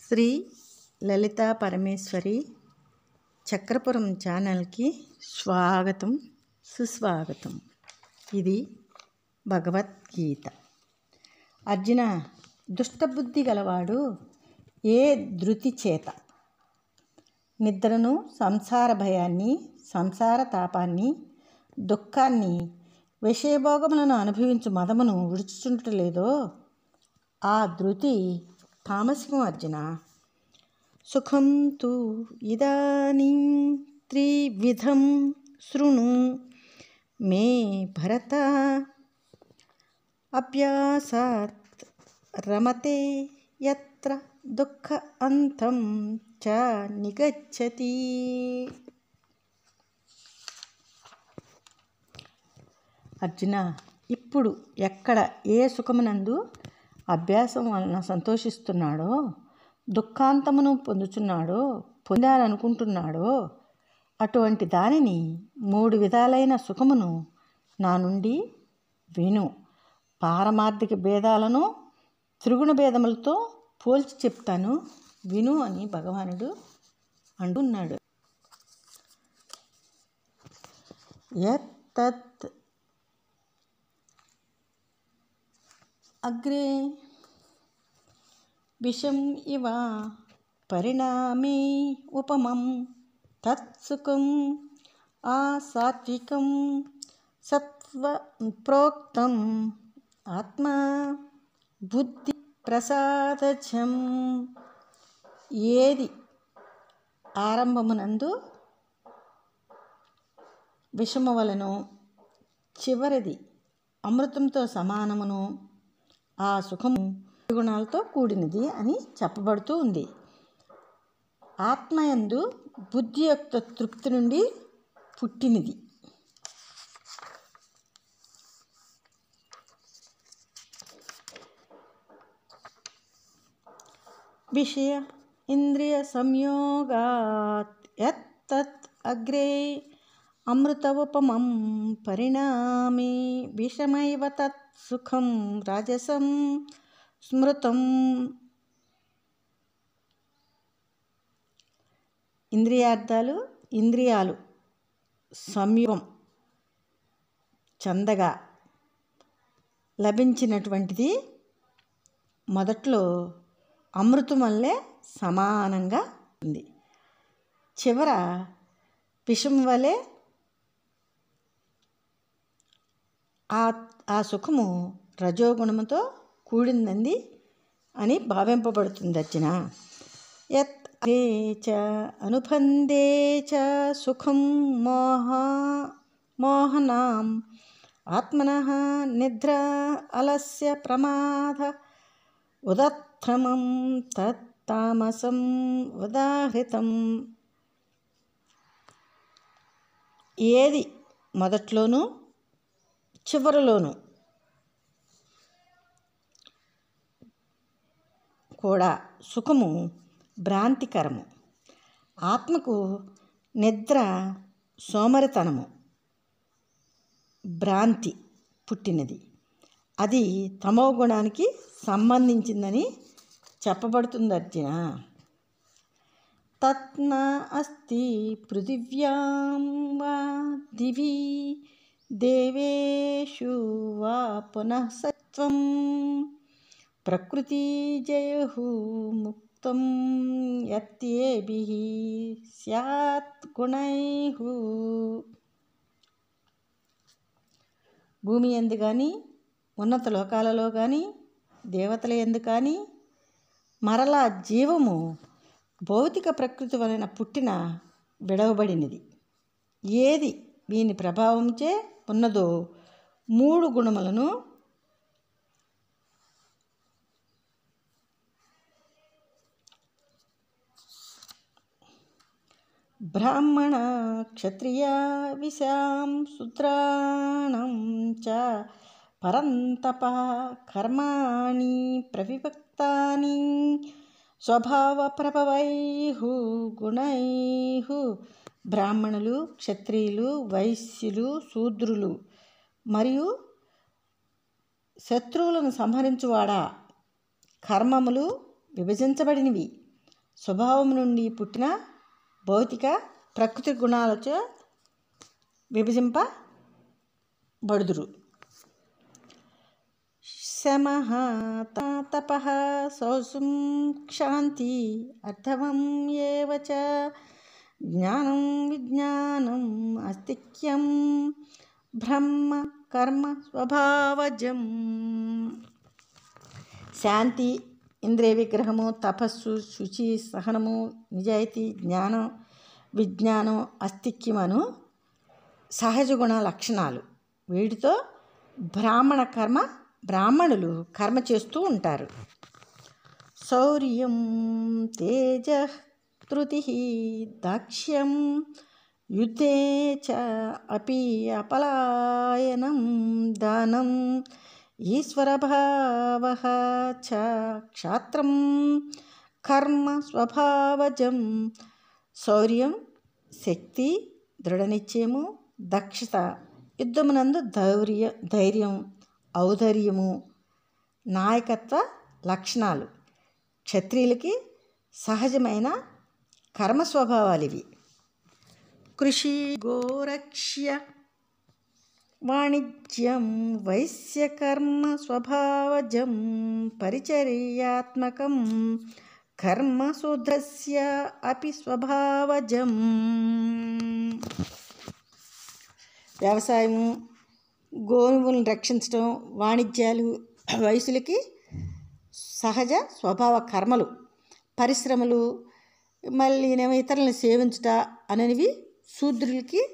శ్రీ లలితా పరమేశ్వరి చక్రపురం ఛానల్కి స్వాగతం సుస్వాగతం. ఇది భగవద్గీత. అర్జున, దుష్టబుద్ధి గలవాడు ఏ ధృతి చేత నిద్రను, సంసార భయాన్ని, సంసార తాపాన్ని, దుఃఖాన్ని, విషయభోగములను అనుభవించు మదమును విడుచుచుంటలేదో ఆ ధృతి తామసికం. అర్జున, సుఖం తు ఇదానీం త్రివిధం శృణు మే భరత, అభ్యాసాత్ రమతే యత్ర దుఃఖ అంతం చ నిగచ్చతి. అర్జున, ఇప్పుడు ఎక్కడ ఏ సుఖమునందు అభ్యాసం వలన సంతోషిస్తున్నాడో, దుఃఖాంతమును పొందాలనుకుంటున్నాడో అటువంటి దానిని 3 విధాలైన సుఖమును నా నుండి విను. పారమార్థిక భేదాలను త్రిగుణ భేదములతో పోల్చి చెప్తాను, విను అని భగవానుడు అంటున్నాడు. యత్తత్ అగ్రే విషం ఇవ పరిణామే ఉపమం తత్సుఖం అసాత్వికం సత్వ ప్రోక్తం ఆత్మ బుద్ధి ప్రసాదజం. ఏది ఆరంభమునందు విషము వలనో చివరిది అమృతంతో సమానమును ఆ సుఖము గుణాలతో కూడినది అని చెప్పబడుతూ ఉంది. ఆత్మయందు బుద్ధి యొక్క తృప్తి నుండి పుట్టినది. విషయ ఇంద్రియ సంయోగాత్ యత్తత్ అగ్రే అమృతోపమం పరిణామే విషమైవ తత్ సుఖం రాజసం స్మృతం. ఇంద్రియాలు సంయోగం చందగా లభించినటువంటిది మొదట్లో అమృతం వల్లే సమానంగా ఉంది, చివర విషం వలె ఆ సుఖము రజోగుణముతో కూడిందంది అని భావింపబడుతుంది. అర్జున, యత్ చ అనుబంధే చ సుఖం మోహనాం ఆత్మనః నిద్ర అలస్య ప్రమాద ఉదత్థమం తత్తామసం ఉదాహృతం. ఏది మొదట్లోనూ చివరిలోనూ కూడా సుఖము భ్రాంతికరము, ఆత్మకు నిద్ర సోమరితనము, భ్రాంతి పుట్టినది, అది తమో గుణానికి సంబంధించిందని చెప్పబడుతుంది. అర్జున, తత్న అస్తి పృథివ్యాం వా దివి దేవేషు వా పునః సత్వం ప్రకృతి జయహు ముక్తం యత్యేభిః స్యాత్ గుణైః. భూమి యందు కానీ, ఉన్నత లోకాలలో కానీ, దేవతల యందు కానీ మరలా జీవము భౌతిక ప్రకృతి వలన పుట్టిన విడవబడినది. ఏది వీని ప్రభావంచే ఉన్నదో 3 గుణములను బ్రాహ్మణ క్షత్రియ విశాం శూద్రాణం చ పరంతప కర్మాణి ప్రవిభక్తాని స్వభావ ప్రభవైః గుణైః. బ్రాహ్మణులు, క్షత్రియులు, వైశ్యులు, శూద్రులు మరియు శత్రువులను సంహరించువాడా, కర్మములు విభజించబడినవి. స్వభావం నుండి పుట్టిన భౌతిక ప్రకృతి గుణాలతో విభజింపబడుదురు. శమః తపః శౌచం క్షాంతి అర్థవం ఏవ చ జ్ఞానం విజ్ఞానం ఆస్తిక్యం బ్రహ్మ కర్మ స్వభావజం. శాంతి ఇంద్రియ విగ్రహము, తపస్సు, శుచి, సహనము, నిజాయితీ, జ్ఞానం, విజ్ఞానం, ఆస్తిక్యమను సహజ గుణ లక్షణాలు. వీటితో బ్రాహ్మణులు కర్మ చేస్తూ ఉంటారు. శౌర్యం తేజ ధృతి దాక్ష్యం యుద్ధే చ అపి అపలాయనం దానం ఈశ్వరభావః చ క్షాత్రం కర్మ స్వభావజం. శౌర్యం శక్తి, దృఢనిశ్చయము, దక్షత, యుద్ధమునందు ధైర్యం, ఔదార్యము, నాయకత్వ లక్షణాలు క్షత్రియులకి సహజమైన కర్మ స్వభావాలు ఇవి. కృషి గోరక్ష్య వాణిజ్యం వైశ్యకర్మ స్వభావజం పరిచర్యాత్మకం కర్మ శూద్రస్య అపి స్వభావజం. వ్యవసాయము, గోవులను రక్షించడం, వాణిజ్యాలు వైశ్యులకి సహజ స్వభావ కర్మలు. పరిశ్రమలు, మళ్ళీ ఇతరులను సేవించుట అనేవి శూద్రులకి